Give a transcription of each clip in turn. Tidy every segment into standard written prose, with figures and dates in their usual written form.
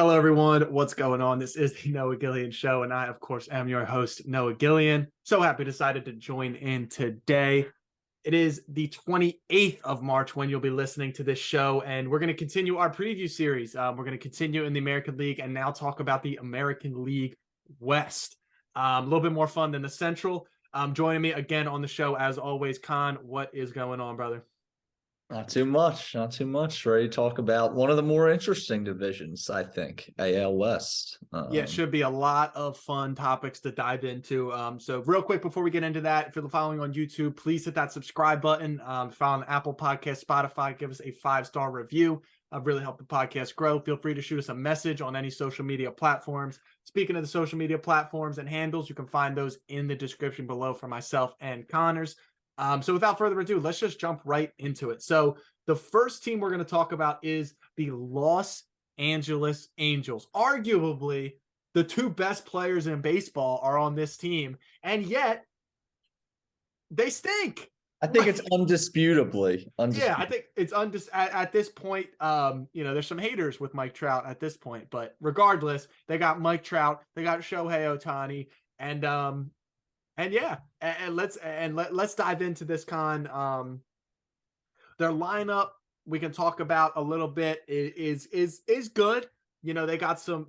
Hello, everyone. What's going on? This is the Noah Gillian Show, and I, of course, am your host, Noah Gillian. So happy decided to join in today. It is the 28th of March when you'll be listening to this show, and we're going to continue our preview series. We're going to continue in the American League and now talk about the American League West. A little bit more fun than the Central. Joining me again on the show, as always, Con. What is going on, brother? Not too much. Ready to talk about one of the more interesting divisions, I think, AL West. Yeah, it should be a lot of fun topics to dive into. So real quick before we get into that, if you're following on YouTube, please hit that subscribe button. Follow on Apple Podcast, Spotify, give us a 5-star review. Really help the podcast grow. Feel free to shoot us a message on any social media platforms. Speaking of the social media platforms and handles, you can find those in the description below for myself and Connors. So without further ado, let's just jump right into it. So the first team we're going to talk about is the Los Angeles Angels. Arguably, the two best players in baseball are on this team, and yet they stink. I think it's undisputably. Yeah, I think it's at this point. There's some haters with Mike Trout at this point, but regardless, they got Mike Trout, they got Shohei Ohtani, and let's dive into this, Con. Their lineup we can talk about a little bit is good. You know, they got some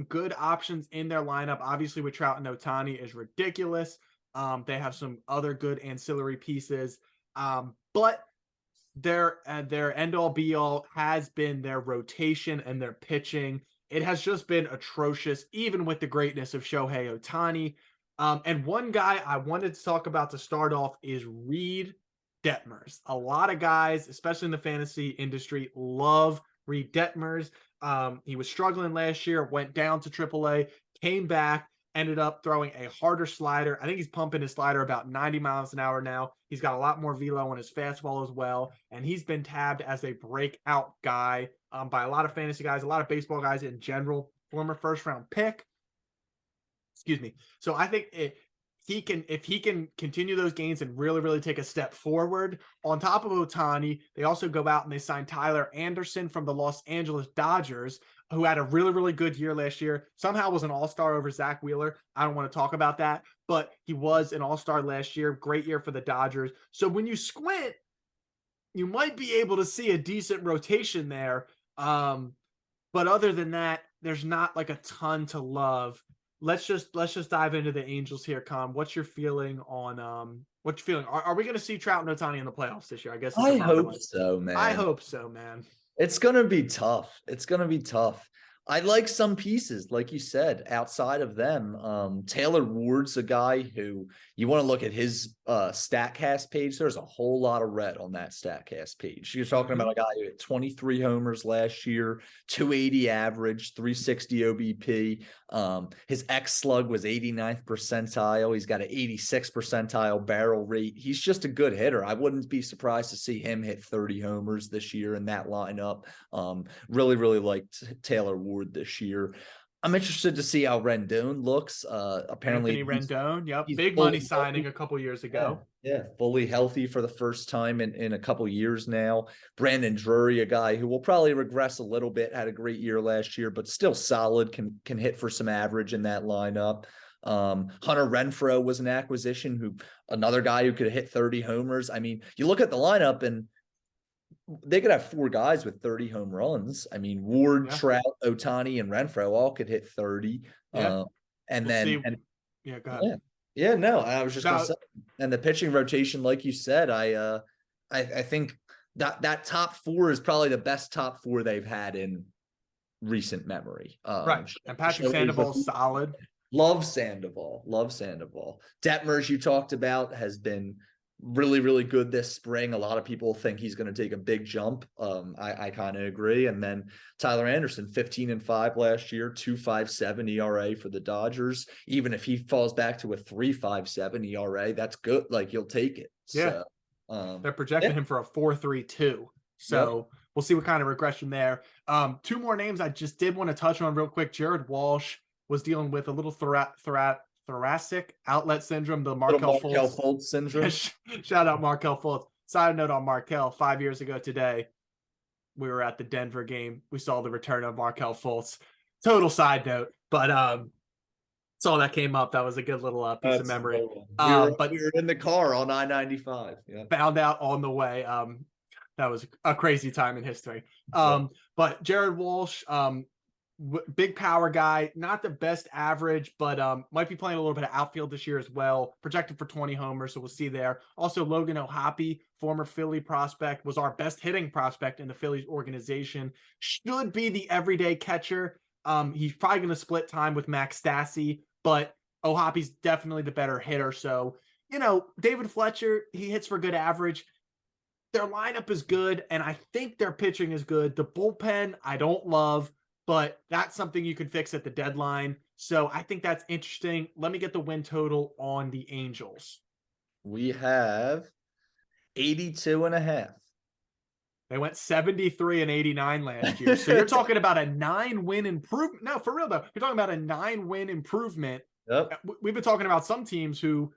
good options in their lineup. Obviously, with Trout and Ohtani is ridiculous. They have some other good ancillary pieces. But their end all be all has been their rotation and their pitching. It has just been atrocious, even with the greatness of Shohei Ohtani. And one guy I wanted to talk about to start off is Reed Detmers. A lot of guys, especially in the fantasy industry, love Reed Detmers. He was struggling last year, went down to AAA, came back, ended up throwing a harder slider. I think he's pumping his slider about 90 miles an hour now. He's got a lot more velo on his fastball as well, and he's been tabbed as a breakout guy by a lot of fantasy guys, a lot of baseball guys in general. Former first-round pick. Excuse me. So I think if he can continue those gains and really, really take a step forward on top of Ohtani, they also go out and they sign Tyler Anderson from the Los Angeles Dodgers, who had a really, really good year last year. Somehow was an all-star over Zach Wheeler. I don't want to talk about that, but he was an all-star last year. Great year for the Dodgers. So when you squint, you might be able to see a decent rotation there. But other than that, there's not like a ton to love. Let's just dive into the Angels here, Con. What's your feeling on what's your feeling? Are we going to see Trout and Ohtani in the playoffs this year? I guess I hope so, man. I hope so, man. It's gonna be tough. I like some pieces, like you said, outside of them. Taylor Ward's a guy who you want to look at his StatCast page. There's a whole lot of red on that StatCast page. You're talking about a guy who had 23 homers last year, 280 average, 360 OBP. His X slug was 89th percentile. He's got an 86th percentile barrel rate. He's just a good hitter. I wouldn't be surprised to see him hit 30 homers this year in that lineup. Really, really liked Taylor Ward this year. I'm interested to see how Rendon looks. Apparently, Anthony Rendon, yep, big money signing a couple years ago. Yeah, fully healthy for the first time in a couple years now. Brandon Drury, a guy who will probably regress a little bit, had a great year last year, but still solid, can hit for some average in that lineup. Hunter Renfroe was an acquisition, another guy who could hit 30 homers. I mean, you look at the lineup and they could have four guys with 30 home runs. I mean, Ward, Trout, Ohtani, and Renfroe all could hit 30. Yeah. Go ahead. Yeah, no, I was just going to say, and the pitching rotation, like you said, I think that top four is probably the best top four they've had in recent memory. Right. And Patrick Sandoval's solid. Love Sandoval. Detmers, you talked about, has been really, really good this spring. A lot of people think he's going to take a big jump. I kind of agree. And then Tyler Anderson, 15-5 last year, 2.57 ERA for the Dodgers. Even if he falls back to a 3.57 ERA, that's good. Like, you'll take it. Yeah. So, they're projecting him for a 4.32. So we'll see what kind of regression there. Two more names I just did want to touch on real quick. Jared Walsh was dealing with a little thoracic outlet syndrome, the Markel Fultz syndrome. Shout out Markel Fultz. Side note on Markel, 5 years ago today, we were at the Denver game. We saw the return of Markel Fultz. total side note, but saw that came up. That was a good little piece of That's memory. we But were in the car on I-95. Yeah. found out on the way. That was a crazy time in history. Yeah. But Jared Walsh, big power guy, not the best average, but might be playing a little bit of outfield this year as well. Projected for 20 homers, so we'll see there. Also, Logan O'Hoppe, former Philly prospect, was our best hitting prospect in the Phillies organization. Should be the everyday catcher. He's probably going to split time with Max Stassi, but O'Hoppe's definitely the better hitter. So, David Fletcher, he hits for good average. Their lineup is good, and I think their pitching is good. The bullpen, I don't love, but that's something you can fix at the deadline. So I think that's interesting. Let me get the win total on the Angels. We have 82.5. They went 73 and 89 last year. So you're talking about a 9-win improvement. No, for real though. You're talking about a 9-win improvement. Yep. We've been talking about some teams who,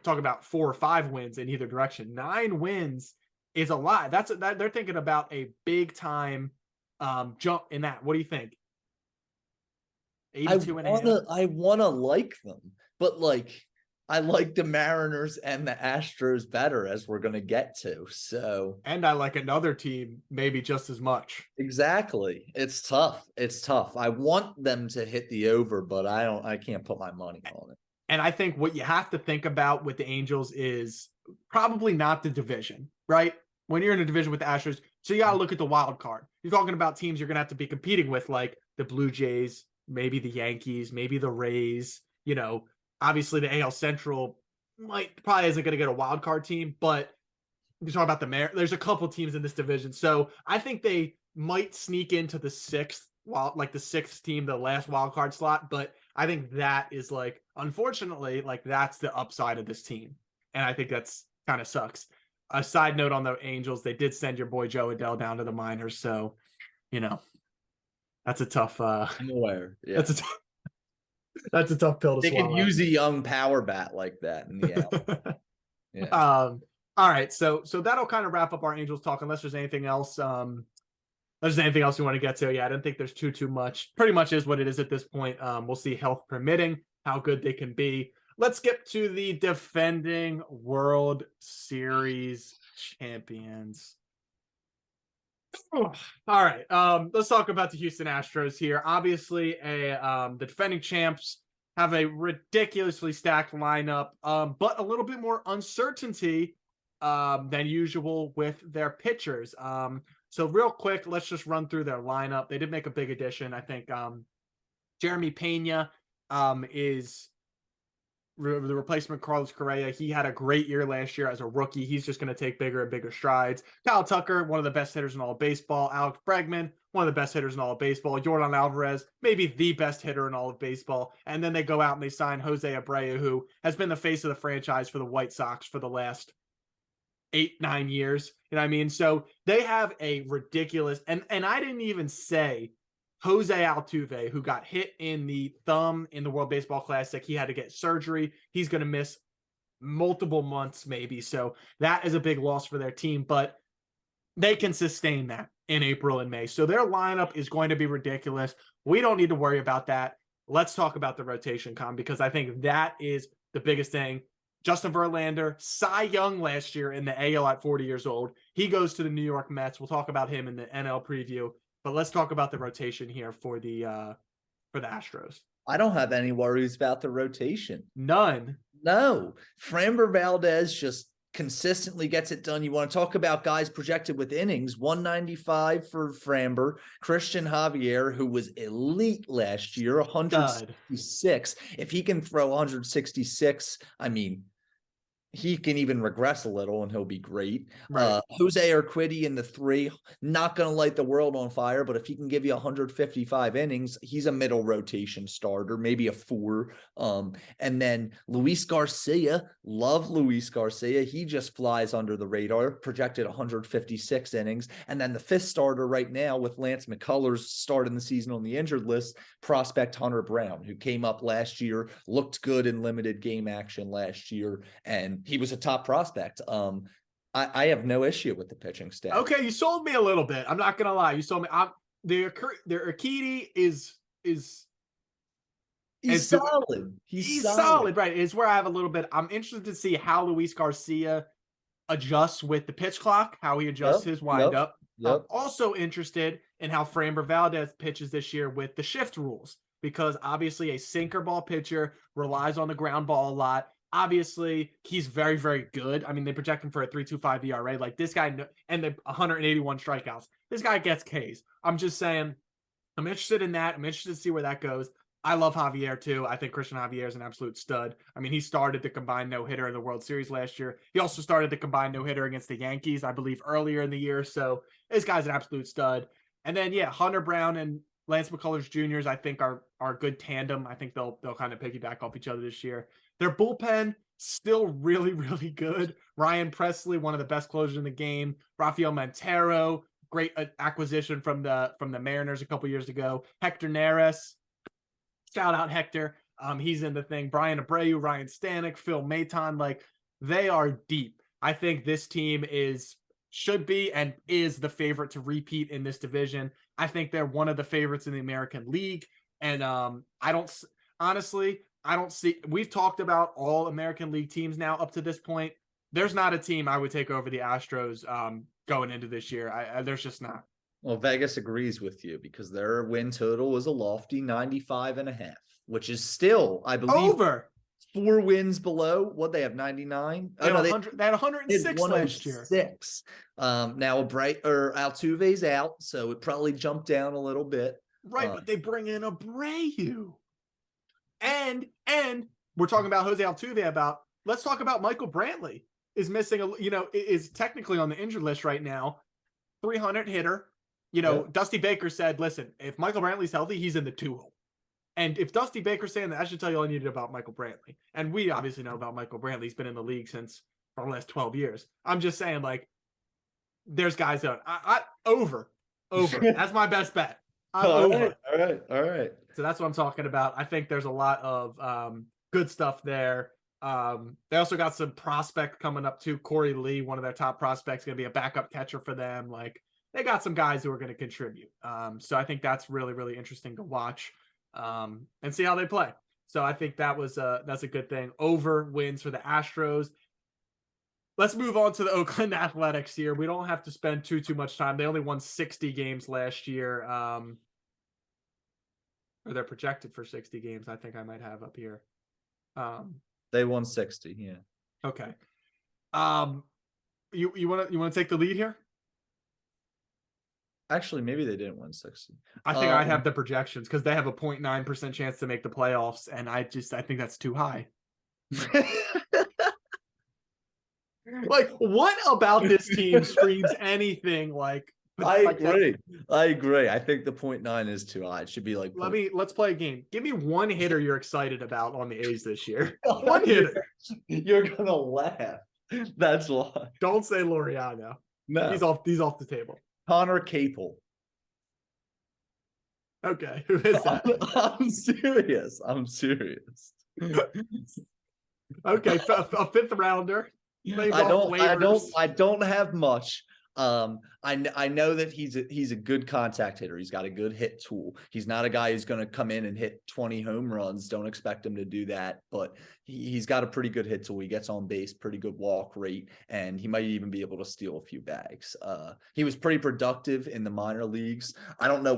talk about 4 or 5 wins in either direction. 9 wins is a lot. They're thinking about a big time jump in that. What do you think? 82 and a half. I wanna like them, but I like the Mariners and the Astros better, as we're gonna get to. So And I like another team maybe just as much. exactly. It's tough. It's tough. I want them to hit the over, but I can't put my money on it. And I think what you have to think about with the Angels is probably not the division, right? When you're in a division with the Astros, so you got to look at the wild card. You're talking about teams you're going to have to be competing with, like the Blue Jays, maybe the Yankees, maybe the Rays. Obviously the AL Central probably isn't going to get a wild card team, but you talk about there's a couple teams in this division. So I think they might sneak into the sixth, the sixth team, the last wild card slot. But I think that is unfortunately, that's the upside of this team. And I think that's kind of sucks. A side note on the Angels, they did send your boy Joe Adele down to the minors. So, that's a tough, I'm aware. Yeah. That's a tough pill to They swallow. can use a young power bat like that in the out. Yeah. All right. So that'll kind of wrap up our Angels talk, unless there's anything else. There's anything else you want to get to? Yeah, I don't think there's too much. Pretty much is what it is at this point. We'll see, health permitting, how good they can be. Let's get to the defending World Series champions. All right. Let's talk about the Houston Astros here. Obviously, the defending champs have a ridiculously stacked lineup, but a little bit more uncertainty than usual with their pitchers. So real quick, let's just run through their lineup. They did make a big addition. I think Jeremy Pena is the replacement Carlos Correa. He had a great year last year as a rookie. He's just going to take bigger and bigger strides. Kyle Tucker, one of the best hitters in all of baseball. Alex Bregman, one of the best hitters in all of baseball. Jordan Alvarez, maybe the best hitter in all of baseball. And then they go out and they sign Jose Abreu, who has been the face of the franchise for the White Sox for the last 8-9 years. You know what I mean? So they have a ridiculous, and I didn't even say Jose Altuve, who got hit in the thumb in the World Baseball Classic. He had to get surgery. He's going to miss multiple months maybe. So that is a big loss for their team, but they can sustain that in April and May. So their lineup is going to be ridiculous. We don't need to worry about that. Let's talk about the rotation, because I think that is the biggest thing. Justin Verlander, Cy Young last year in the AL at 40 years old. He goes to the New York Mets. We'll talk about him in the NL preview. But let's talk about the rotation here for the Astros. I don't have any worries about the rotation. None. No. Framber Valdez just consistently gets it done. You want to talk about guys projected with innings, 195 for Framber. Christian Javier, who was elite last year, 166. If he can throw 166, I mean, he can even regress a little and he'll be great. Right. Jose Urquidy in the 3, not going to light the world on fire, but if he can give you 155 innings, he's a middle rotation starter, maybe a 4. And then Luis Garcia, love Luis Garcia. He just flies under the radar, projected 156 innings. And then the 5th starter right now with Lance McCullers starting the season on the injured list, prospect Hunter Brown, who came up last year, looked good in limited game action last year, and he was a top prospect. I have no issue with the pitching staff. Okay, you sold me a little bit. I'm not gonna lie. You sold me. Their Urquidy is He's solid. He's solid, right? Is where I have a little bit. I'm interested to see how Luis Garcia adjusts with the pitch clock, how he adjusts his windup. I'm also interested in how Framber Valdez pitches this year with the shift rules, because obviously a sinker ball pitcher relies on the ground ball a lot. Obviously, he's very, very good. I mean, they project him for a 3.25 ERA. Like this guy, and the 181 strikeouts. This guy gets Ks. I'm just saying, I'm interested in that. I'm interested to see where that goes. I love Javier too. I think Christian Javier is an absolute stud. I mean, he started the combined no-hitter in the World Series last year. He also started the combined no-hitter against the Yankees, I believe, earlier in the year. So this guy's an absolute stud. And then, yeah, Hunter Brown and Lance McCullers Jr.'s, I think, are a good tandem. I think they'll kind of piggyback off each other this year. Their bullpen, still really, really good. Ryan Presley, one of the best closers in the game. Rafael Montero, great acquisition from the Mariners a couple years ago. Hector Neris, shout out Hector. He's in the thing. Brian Abreu, Ryan Stanek, Phil Maton, like they are deep. I think this team should be and is the favorite to repeat in this division. I think they're one of the favorites in the American League. And I don't see, we've talked about all American League teams now up to this point. There's not a team I would take over the Astros going into this year. There's just not. Well, Vegas agrees with you because their win total was a lofty 95.5, which is still, I believe, over 4 wins below. What they have, 99? They had 106 last year. Now Altuve's out, so it probably jumped down a little bit. Right, but they bring in Abreu. And we're talking about Jose Altuve. Let's talk about Michael Brantley is missing is technically on the injured list right now. 300 hitter. Dusty Baker said, listen, if Michael Brantley's healthy, he's in the 2-hole. And if Dusty Baker's saying that, I should tell you all you needed about Michael Brantley. And we obviously know about Michael Brantley. He's been in the league since for the last 12 years. I'm just saying, like, there's guys that over. That's my best bet. Over. All right. So that's what I'm talking about. I think there's a lot of good stuff there. They also got some prospect coming up too. Corey Lee, one of their top prospects, going to be a backup catcher for them. Like, they got some guys who are going to contribute. So I think that's really, really interesting to watch and see how they play. So I think that's a good thing. Over wins for the Astros. Let's move on to the Oakland Athletics here. We don't have to spend too much time. They only won 60 games last year. Or they're projected for 60 games. I think I might have up here. They won 60. Yeah. Okay. You want to take the lead here? Actually, maybe they didn't win 60. I think I have the projections because they have a 0.9% chance to make the playoffs, and I think that's too high. Like, what about this team screams anything like? I agree. I think the 0.9 is too high. It should be like. Let's play a game. Give me one hitter you're excited about on the A's this year. One hitter. You're gonna laugh. That's why. Don't say Laureano. No, he's off the table. Connor Capel. Okay, who is that? I'm serious. Okay, a 5th rounder. I don't have much. I know that he's a good contact hitter. He's got a good hit tool. He's not a guy who's going to come in and hit 20 home runs. Don't expect him to do that, but he's got a pretty good hit tool. He gets on base, pretty good walk rate, and he might even be able to steal a few bags. He was pretty productive in the minor leagues. I don't know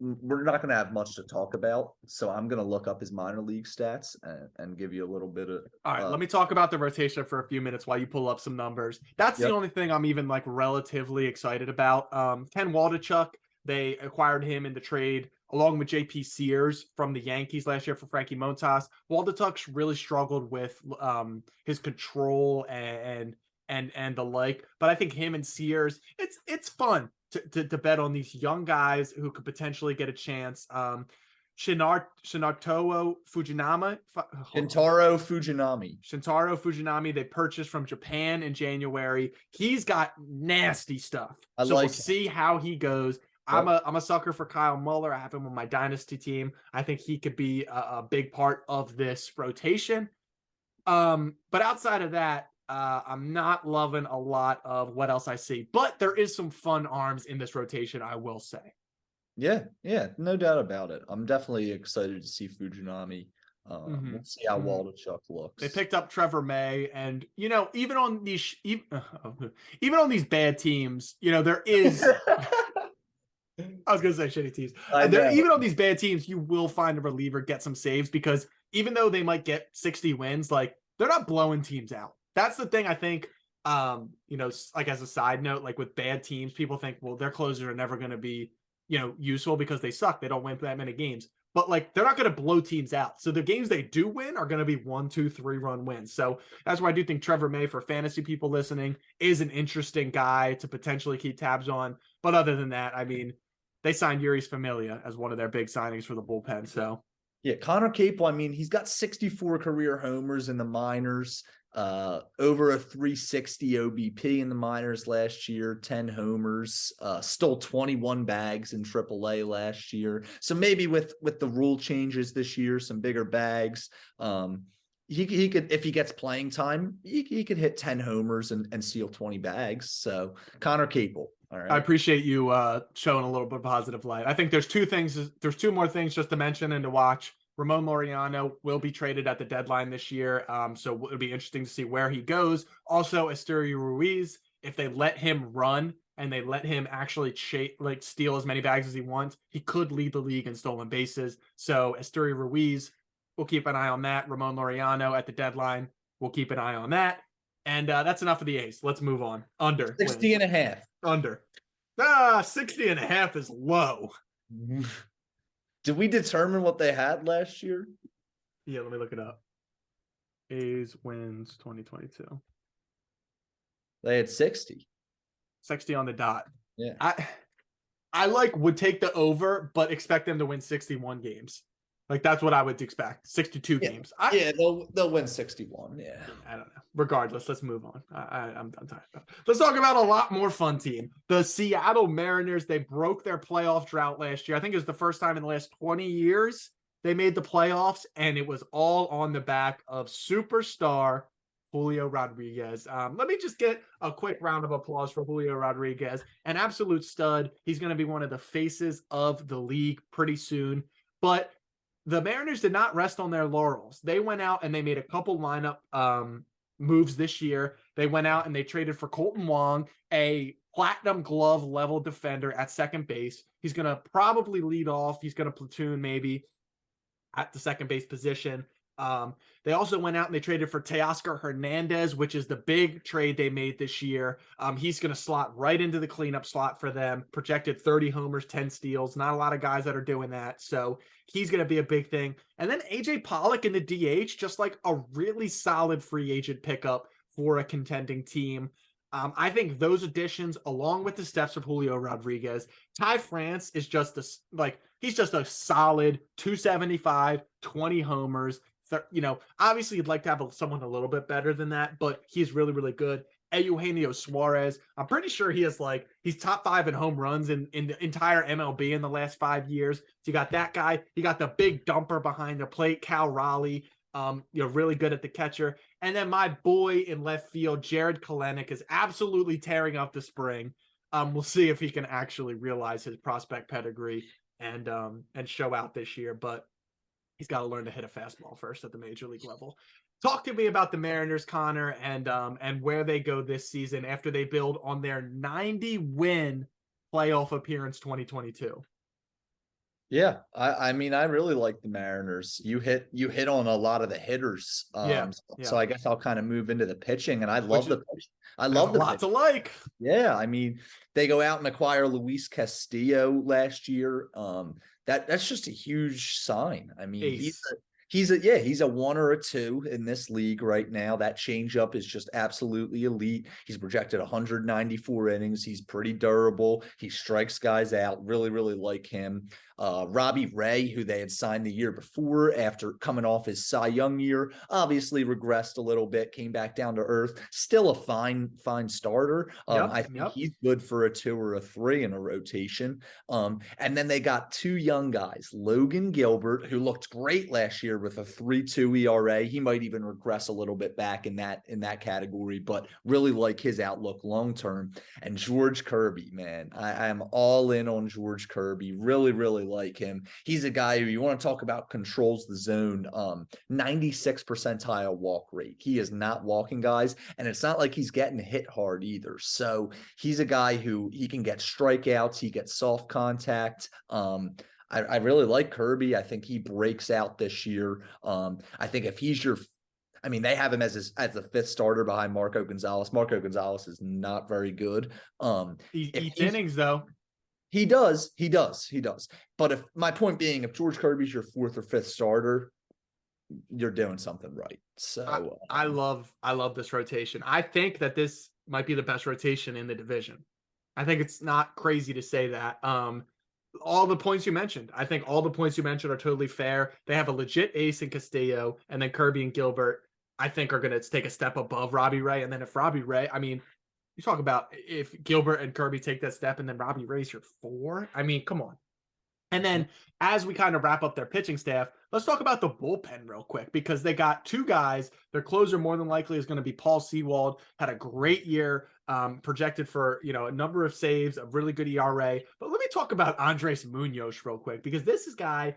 we're not going to have much to talk about, so I'm going to look up his minor league stats and give you a little bit of. All right, let me talk about the rotation for a few minutes while you pull up some numbers. That's the only thing I'm even like relatively excited about. Ken Waldichuk, they acquired him in the trade along with JP Sears from the Yankees last year for Frankie Montas. Waldichuk's really struggled with his control and the like, but I think him and Sears, it's fun to bet on these young guys who could potentially get a chance. Shintaro Fujinami, they purchased from Japan in January. He's got nasty stuff. We'll see how he goes. Yep. I'm a sucker for Kyle Muller. I have him on my dynasty team. I think he could be a big part of this rotation. But outside of that, I'm not loving a lot of what else I see. But there is some fun arms in this rotation, I will say. Yeah, yeah, no doubt about it. I'm definitely excited to see Fujinami. Mhm, We'll see how mhm. Waldichuk They looks. picked up Trevor May, and even on these even on these bad teams, there is. I was gonna say shitty teams. I There, know. even on these bad teams, you will find a reliever get some saves because even though they might get 60 wins, like they're not blowing teams out. That's the thing I think. Like as a side note, like with bad teams, people think, well, their closers are never going to be, useful because they suck. They don't win that many games. But like they're not going to blow teams out. So the games they do win are going to be 1, 2, 3 run wins. So that's why I do think Trevor May, for fantasy people listening, is an interesting guy to potentially keep tabs on. But other than that, I mean, they signed Yuri's Familia as one of their big signings for the bullpen. So Yeah, Connor Capel, I mean, he's got 64 career homers in the minors, over a 360 OBP in the minors last year, 10 homers, stole 21 bags in AAA last year. So maybe with the rule changes this year, some bigger bags. He could, if he gets playing time, he could hit 10 homers and steal 20 bags. So Connor Capel. All I right. appreciate you showing a little bit of positive light. I think there's two things. There's two more things just to mention and to watch. Ramon Laureano will be traded at the deadline this year, so it'll be interesting to see where he goes. Also, Asterio Ruiz, if they let him run and they let him actually steal as many bags as he wants, he could lead the league in stolen bases. So Asterio Ruiz, we'll keep an eye on that. Ramon Laureano at the deadline, we'll keep an eye on that. And that's enough of the A's. Let's move on. Under 60 wins. and a half. Under. 60 and a half is low. Did we determine what they had last year? Yeah, let me look it up. A's wins 2022. They had 60. 60 on the dot. Yeah. I would take the over, but expect them to win 61 games. Like that's what I would expect. 62 games. They'll win 61. Yeah. I don't know. Regardless, let's move on. I'm tired of it. Let's talk about a lot more fun team. The Seattle Mariners, they broke their playoff drought last year. I think it was the first time in the last 20 years they made the playoffs, and it was all on the back of superstar Julio Rodriguez. Let me just get a quick round of applause for Julio Rodriguez, an absolute stud. He's going to be one of the faces of the league pretty soon. But the Mariners did not rest on their laurels. They went out and they made a couple lineup moves this year. They went out and they traded for Colton Wong, a platinum glove level defender at second base. He's going to probably lead off. He's going to platoon maybe at the second base position. They also went out and they traded for Teoscar Hernandez, which is the big trade they made this year. He's going to slot right into the cleanup slot for them. Projected 30 homers, 10 steals. Not a lot of guys that are doing that. So he's going to be a big thing. And then AJ Pollock in the DH, just like a really solid free agent pickup for a contending team. I think those additions, along with the steps of Julio Rodriguez, Ty France is just he's just a solid 275, 20 homers. Obviously you'd like to have someone a little bit better than that, but he's really, really good. Eugenio Suarez, I'm pretty sure he's top 5 in home runs in the entire MLB in the last 5 years. So you got that guy. You got the big dumper behind the plate, Cal Raleigh. Really good at the catcher. And then my boy in left field, Jared Kelenic, is absolutely tearing up the spring. We'll see if he can actually realize his prospect pedigree and show out this year. But he's got to learn to hit a fastball first at the major league level. Talk to me about the Mariners, Connor, and where they go this season after they build on their 90-win playoff appearance 2022. Yeah, I mean, I really like the Mariners. You hit on a lot of the hitters. So I guess I'll kind of move into the pitching, and I love the pitching. I love the lot pitching. to like. Yeah, I mean, they go out and acquire Luis Castillo last year. That's just a huge sign. I mean, he's a 1 or a 2 in this league right now. That changeup is just absolutely elite. He's projected 194 innings. He's pretty durable. He strikes guys out. Really, really like him. Robbie Ray, who they had signed the year before after coming off his Cy Young year, obviously regressed a little bit, came back down to earth. Still a fine starter. I think he's good for a 2 or a 3 in a rotation. And then they got 2 young guys, Logan Gilbert, who looked great last year with a 3.2 ERA. He might even regress a little bit back in that category, but really like his outlook long term. And George Kirby, man, I am all in on George Kirby. Really, really like him. He's a guy who you want to talk about controls the zone. 96 percentile walk rate. He is not walking guys, and it's not like he's getting hit hard either. So he's a guy who he can get strikeouts, he gets soft contact. I really like Kirby. I think he breaks out this year. I think if he's they have him as the fifth starter behind Marco Gonzalez. Marco Gonzalez is not very good. He eats innings though. He does. But if my point being, if George Kirby's your fourth or fifth starter, you're doing something right. So I love this rotation. I think that this might be the best rotation in the division. I think it's not crazy to say that. All the points you mentioned, I think all the points you mentioned are totally fair. They have a legit ace in Castillo, and then Kirby and Gilbert, I think, are going to take a step above Robbie Ray. And then if Robbie Ray, you talk about if Gilbert and Kirby take that step and then Robbie Ray's your 4. Come on. And then as we kind of wrap up their pitching staff, let's talk about the bullpen real quick, because they got 2 guys. Their closer more than likely is going to be Paul Sewald. Had a great year, projected for, a number of saves, a really good ERA. But let me talk about Andres Munoz real quick, because this is a guy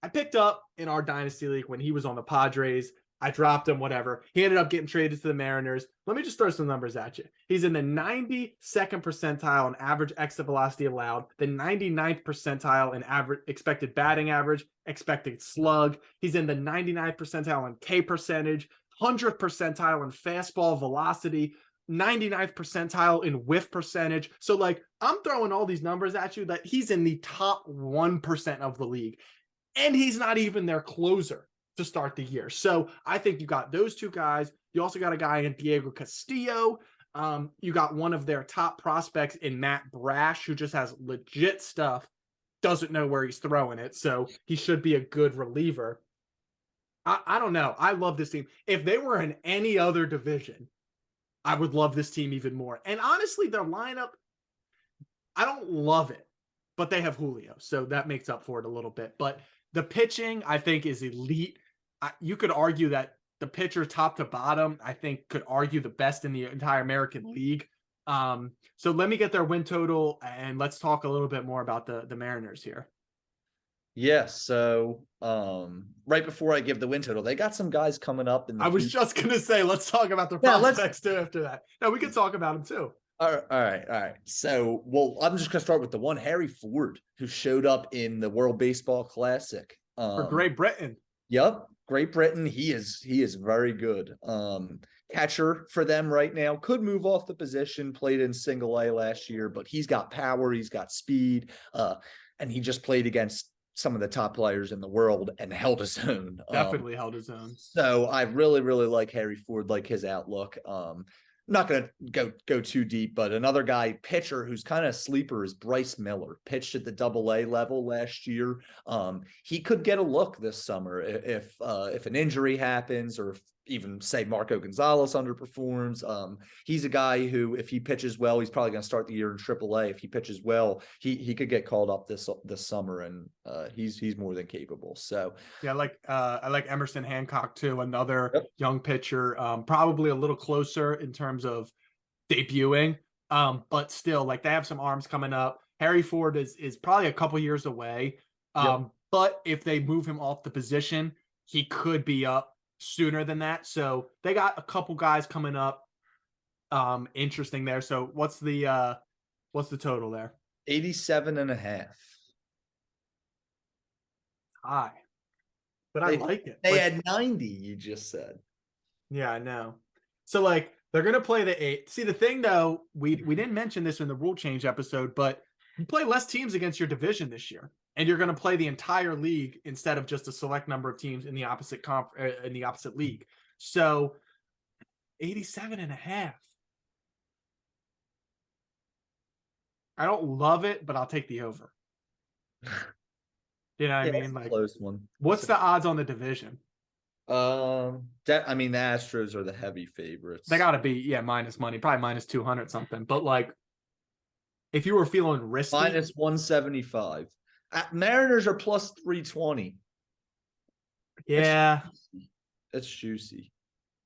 I picked up in our Dynasty League when he was on the Padres. I dropped him, whatever. He ended up getting traded to the Mariners. Let me just throw some numbers at you. He's in the 92nd percentile in average exit velocity allowed, the 99th percentile in average expected batting average, expected slug. He's in the 99th percentile in K percentage, 100th percentile in fastball velocity, 99th percentile in whiff percentage. So, I'm throwing all these numbers at you that he's in the top 1% of the league. And he's not even their closer to start the year. So I think you got those 2 guys. You also got a guy in Diego Castillo. You got one of their top prospects in Matt Brash, who just has legit stuff, doesn't know where he's throwing it. So he should be a good reliever. I don't know. I love this team. If they were in any other division, I would love this team even more. And honestly, their lineup, I don't love it, but they have Julio. So that makes up for it a little bit. But the pitching, I think, is elite. You could argue that the pitcher top to bottom, I think, could argue the best in the entire American League. So let me get their win total, and let's talk a little bit more about the Mariners here. Yes. So right before I give the win total, they got some guys coming up. I was just going to say, let's talk about the prospects too after that. No, we can talk about them too. All right. So, I'm just going to start with the one, Harry Ford, who showed up in the World Baseball Classic. For Great Britain. Yep. Great Britain. He is very good. Catcher for them right now. Could move off the position, played in single A last year, but he's got power, he's got speed, and he just played against some of the top players in the world and held his own. Definitely held his own. So I really, really like Harry Ford, like his outlook. Not going to go too deep, but another guy, pitcher, who's kind of a sleeper is Bryce Miller. Pitched at the AA level last year. He could get a look this summer if an injury happens, or if even say Marco Gonzalez underperforms. He's a guy who, if he pitches well, he's probably going to start the year in AAA. If he pitches well, he could get called up this summer, and he's more than capable. So yeah, I like Emerson Hancock too, another young pitcher, probably a little closer in terms of debuting, but still, they have some arms coming up. Harry Ford is probably a couple years away, but if they move him off the position, he could be up sooner than that. So they got a couple guys coming up. Interesting there. So what's the total there? 87.5. High. But I like it. They had 90, you just said. Yeah, I know. So they're gonna play the 8. See, the thing though, we didn't mention this in the rule change episode, but you play less teams against your division this year. And you're going to play the entire league instead of just a select number of teams in the opposite league. So 87.5. I don't love it, but I'll take the over. You know what I mean? Close one. What's the odds on the division? The Astros are the heavy favorites. They got to be, minus money, probably minus 200 something. But if you were feeling risky, minus 175. Mariners are plus 320. Yeah. It's juicy.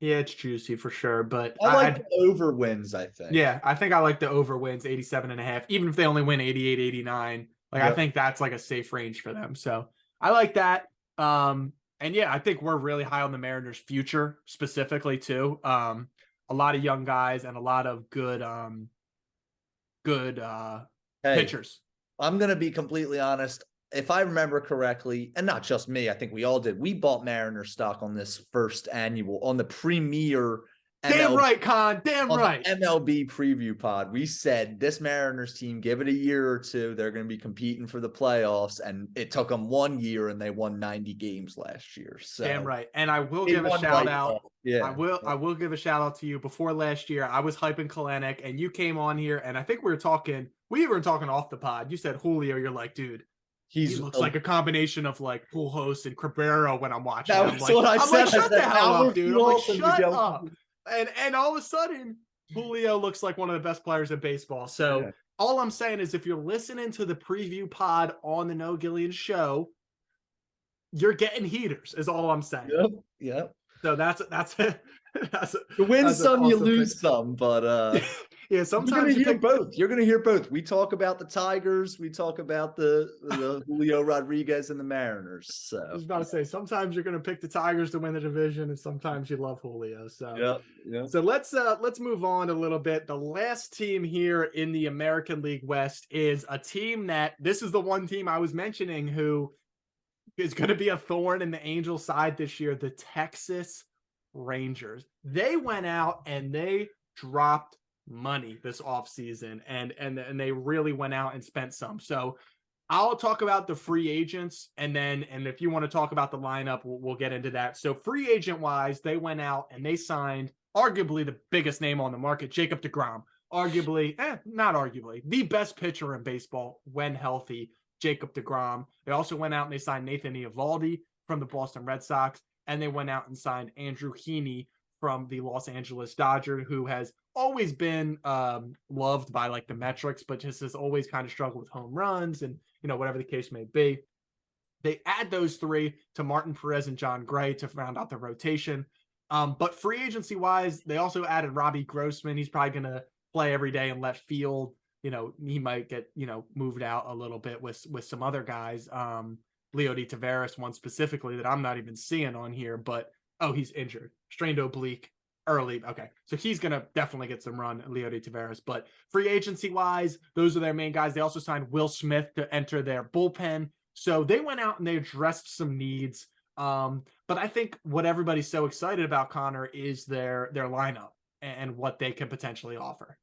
Yeah, it's juicy for sure. But I like the over wins, I think. yeah, I think I like the over wins 87.5, even if they only win 88, 89. Like, I think that's like a safe range for them. So I like that. And yeah, I think we're really high on the Mariners' future specifically too. A lot of young guys and a lot of good Hey, pitchers. I'm gonna be completely honest. If I remember correctly, and not just me, I think we all did. We bought Mariner stock on this first annual on the premier Damn MLB right, Con. Damn on the right. MLB preview pod. We said this Mariners team, give it a year or two, they're going to be competing for the playoffs, and it took them 1 year, and they won 90 games last year. So Damn right. And I will they give a won shout right out. now. Yeah, I will give a shout out to you. Before last year, I was hyping Kalenic, and you came on here, and I think we were talking off the pod. You said Julio, you're like, dude, he he's looks like a combination of like Pujols and Cabrera when I'm watching. that was what I I'm said. like, shut the hell up, dude. I'm like, shut Miguel. up. And all of a sudden, Julio looks like one of the best players in baseball. So all I'm saying is, if you're listening to the preview pod on the No Gillian show, you're getting heaters. Is all I'm saying. Yep. So that's You win that's some, you awesome lose pick. some, but Yeah, sometimes you're gonna hear both. You're gonna hear both. We talk about the Tigers, we talk about the Julio Rodriguez and the Mariners. I So was about to say, sometimes you're going to pick the Tigers to win the division, and sometimes you love Julio. So, yeah. so let's move on a little bit. The last team here in the American League West is a team that this is the one team I was mentioning who is going to be a thorn in the Angels' side this year. The Texas Rangers. They went out and they dropped money this offseason, and they really went out and spent some. So I'll talk about the free agents, and if you want to talk about the lineup, we'll get into that. So free agent wise, they went out and they signed arguably the biggest name on the market, Jacob deGrom. Not arguably, the best pitcher in baseball when healthy, Jacob deGrom. They also went out and they signed Nathan Eovaldi from the Boston Red Sox, and they went out and signed Andrew Heaney from the Los Angeles Dodgers, who has always been loved by like the metrics, but just has always kind of struggled with home runs and whatever the case may be. They add those three to Martin Perez and John Gray to round out the rotation. But free agency wise, they also added Robbie Grossman. He's probably going to play every day in left field. He might get, moved out a little bit with some other guys. Leody Taveras, one specifically that I'm not even seeing on here, but he's injured, strained oblique early. Okay, so he's gonna definitely get some run, Leody Taveras. But free agency wise, those are their main guys. They also signed Will Smith to enter their bullpen. So they went out and they addressed some needs. But I think what everybody's so excited about, Connor, is their lineup and what they can potentially offer.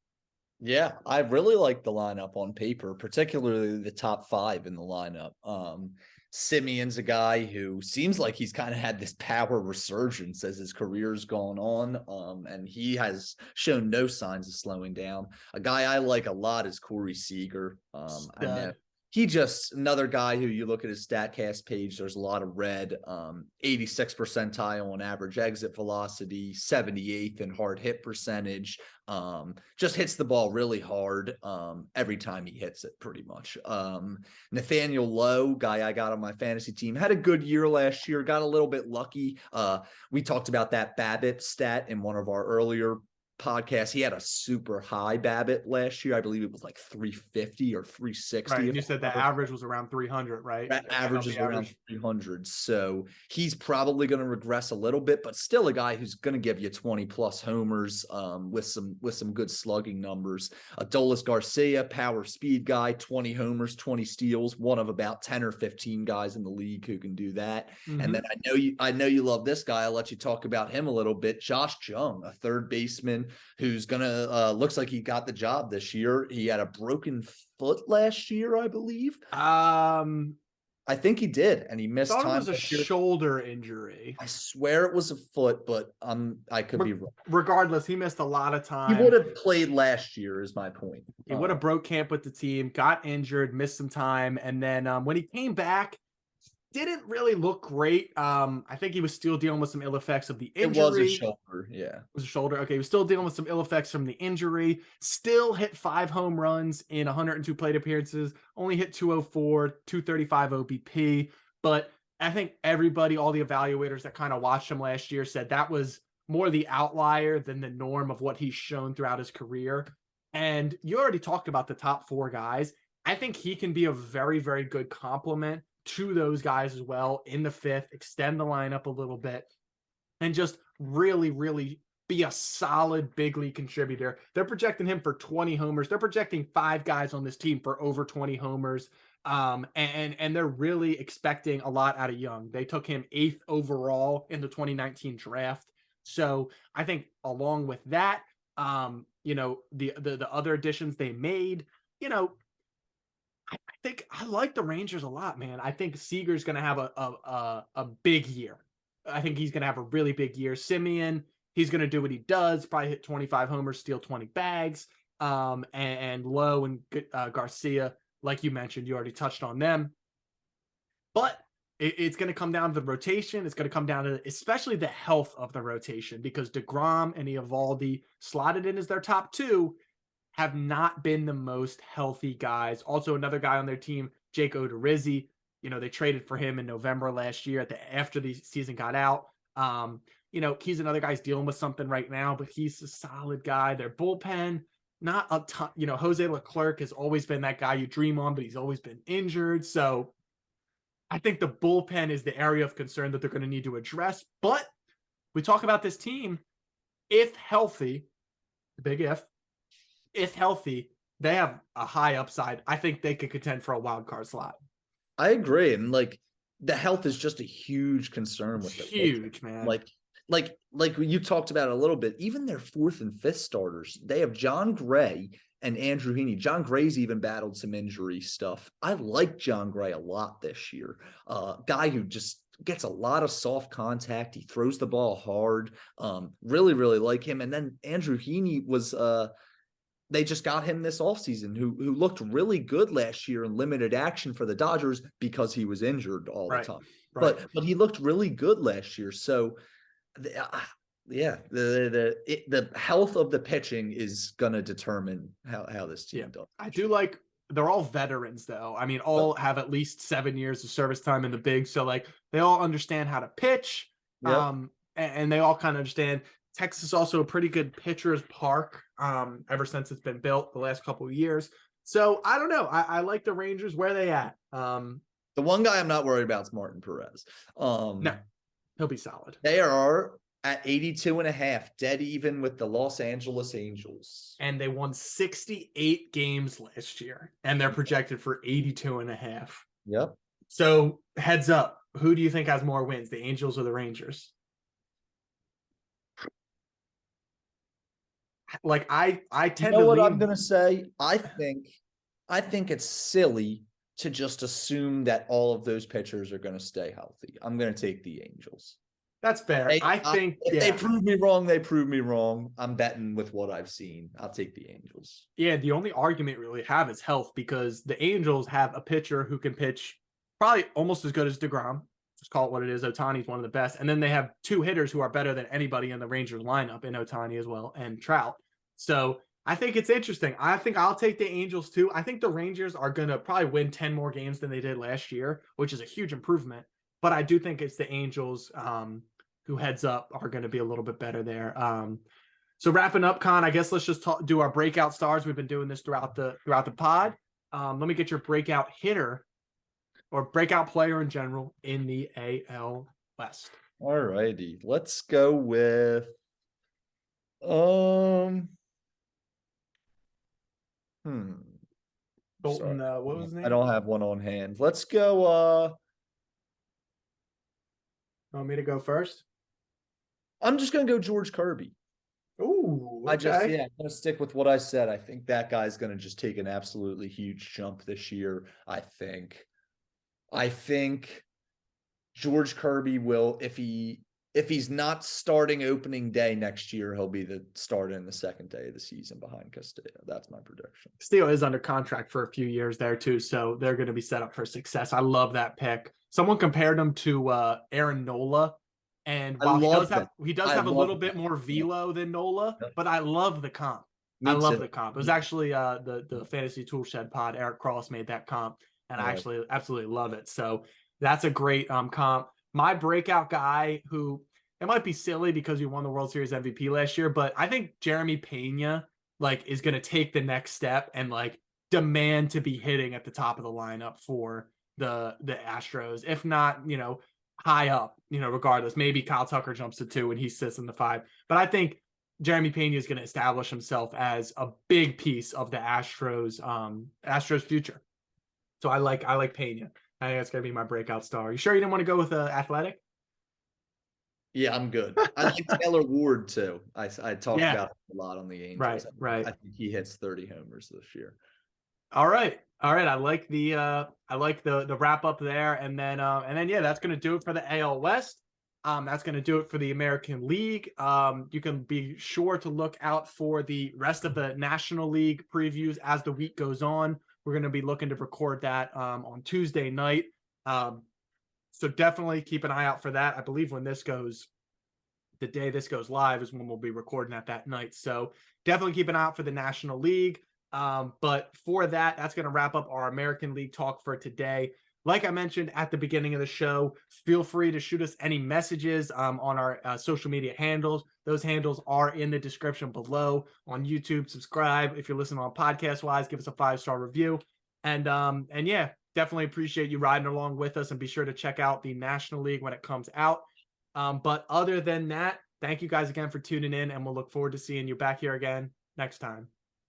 Yeah, I really like the lineup on paper, particularly the top five in the lineup. Simeon's a guy who seems like he's kind of had this power resurgence as his career's gone on. And he has shown no signs of slowing down. A guy I like a lot is Corey Seager. I know he just another guy who you look at his StatCast page, there's a lot of red, 86th percentile on average exit velocity, 78th in hard hit percentage. Just hits the ball really hard every time he hits it pretty much. Nathaniel Lowe, guy I got on my fantasy team, had a good year last year, got a little bit lucky. We talked about that BABIP stat in one of our earlier podcast. He had a super high BABIP last year. I believe it was like 350 or 360. Right, and you said the average was around 300, right? That average is around 300. So he's probably going to regress a little bit, but still a guy who's going to give you 20 plus homers with some good slugging numbers. Adolis Garcia, power speed guy, 20 homers, 20 steals, one of about 10 or 15 guys in the league who can do that. Mm-hmm. And then I know you love this guy. I'll let you talk about him a little bit. Josh Jung, a third baseman who's gonna looks like he got the job this year. He had a broken foot last year, I believe. I think he did, and he missed time. It was a shoulder injury. I swear it was a foot, but I could be wrong. Regardless, he missed a lot of time. He would have played last year, is my point. He would have broke camp with the team, got injured, missed some time, and then when he came back, didn't really look great. I think he was still dealing with some ill effects of the injury. It was a shoulder, yeah. It was a shoulder. Okay, he was still dealing with some ill effects from the injury. Still hit 5 home runs in 102 plate appearances. Only hit 204, 235 OBP. But I think everybody, all the evaluators that kind of watched him last year said that was more the outlier than the norm of what he's shown throughout his career. And you already talked about the top 4 guys. I think he can be a very, very good complement to those guys as well in the 5th, extend the lineup a little bit, and just really, really be a solid big league contributor. They're projecting him for 20 homers. They're projecting 5 guys on this team for over 20 homers. And they're really expecting a lot out of Young. They took him 8th overall in the 2019 draft. So I think along with that, the other additions they made, I think I like the Rangers a lot, man. I think Seager's going to have a big year. I think he's going to have a really big year. Simeon, he's going to do what he does, probably hit 25 homers, steal 20 bags. And Lowe and Garcia, like you mentioned, you already touched on them. But it's going to come down to the rotation. It's going to come down to especially the health of the rotation, because DeGrom and Eovaldi, slotted in as their top 2, have not been the most healthy guys. Also, another guy on their team, Jake Odorizzi, they traded for him in November last year after the season got out. He's another guy's dealing with something right now, but he's a solid guy. Their bullpen, not a ton. Jose Leclerc has always been that guy you dream on, but he's always been injured. So I think the bullpen is the area of concern that they're going to need to address. But we talk about this team, if healthy, the big if healthy, they have a high upside. I think they could contend for a wild card slot. I agree. And the health is just a huge concern with it. Huge, man. Like you talked about a little bit, even their 4th and 5th starters, they have John Gray and Andrew Heaney. John Gray's even battled some injury stuff. I like John Gray a lot this year. Guy who just gets a lot of soft contact. He throws the ball hard. Really, really like him. And then Andrew Heaney was they just got him this offseason, who looked really good last year in limited action for the Dodgers because he was injured all the time. Right. But he looked really good last year. So the health of the pitching is going to determine how this team does. I do like, they're all veterans though. I mean, all have at least 7 years of service time in the big. So they all understand how to pitch. Yep. And they all kind of understand. Texas is also a pretty good pitcher's park ever since it's been built the last couple of years. So I don't know. I like the Rangers. Where are they at? The one guy I'm not worried about is Martin Perez. No, he'll be solid. They are at 82.5, dead even with the Los Angeles Angels. And they won 68 games last year, and they're projected for 82.5. Yep. So heads up, who do you think has more wins, the Angels or the Rangers? I tend to what I'm gonna say. I think it's silly to just assume that all of those pitchers are gonna stay healthy. I'm gonna take the Angels. That's fair. If they prove me wrong, they prove me wrong. I'm betting with what I've seen. I'll take the Angels. Yeah, the only argument really have is health, because the Angels have a pitcher who can pitch probably almost as good as DeGrom. Just call it what it is. Ohtani's one of the best. And then they have 2 hitters who are better than anybody in the Rangers lineup, in Ohtani as well, and Trout. So I think it's interesting. I think I'll take the Angels too. I think the Rangers are going to probably win 10 more games than they did last year, which is a huge improvement. But I do think it's the Angels who heads up are going to be a little bit better there. So wrapping up, Con, I guess let's just do our breakout stars. We've been doing this throughout the pod. Let me get your breakout hitter or breakout player in general in the AL West. All righty. Let's go with Bolton, what was his name? I don't have one on hand. Let's go want me to go first? I'm just gonna go George Kirby. Ooh, okay. I'm gonna stick with what I said. I think that guy's gonna just take an absolutely huge jump this year. I think George Kirby will, if he's not starting opening day next year, he'll be the starter in the second day of the season behind Castillo. That's my prediction. Castillo is under contract for a few years there too, so they're going to be set up for success. I love that pick. Someone compared him to Aaron Nola, and while he does have a little bit more velo than Nola, but I love the comp. I love the comp. It was actually the Fantasy Toolshed pod. Eric Cross made that comp, and I actually absolutely love it. So That's a great comp. My breakout guy, who it might be silly because we won the World Series MVP last year, but I think Jeremy Pena like is going to take the next step and like demand to be hitting at the top of the lineup for the Astros. If not, high up, regardless. Maybe Kyle Tucker jumps to 2 and he sits in the 5. But I think Jeremy Pena is going to establish himself as a big piece of the Astros future. So I like Pena. I think that's gonna be my breakout star. You sure you didn't want to go with Athletic? Yeah, I'm good. I like Taylor Ward too. I talked Yeah, about him a lot on the right, Angels. right. I think he hits 30 homers this year. All right. All right. I like the wrap up there. And then yeah, that's gonna do it for the AL West. That's gonna do it for the American League. You can be sure to look out for the rest of the National League previews as the week goes on. We're gonna be looking to record that on Tuesday night. Um, so definitely keep an eye out for that. I believe the day this goes live is when we'll be recording that night. So definitely keep an eye out for the National League. But for that, that's going to wrap up our American League talk for today. Like I mentioned at the beginning of the show, feel free to shoot us any messages on our social media handles. Those handles are in the description below on YouTube. Subscribe if you're listening on podcast wise. Give us a 5-star review, and yeah, definitely appreciate you riding along with us. And be sure to check out the National League when it comes out. But other than that, thank you guys again for tuning in, and we'll look forward to seeing you back here again next time.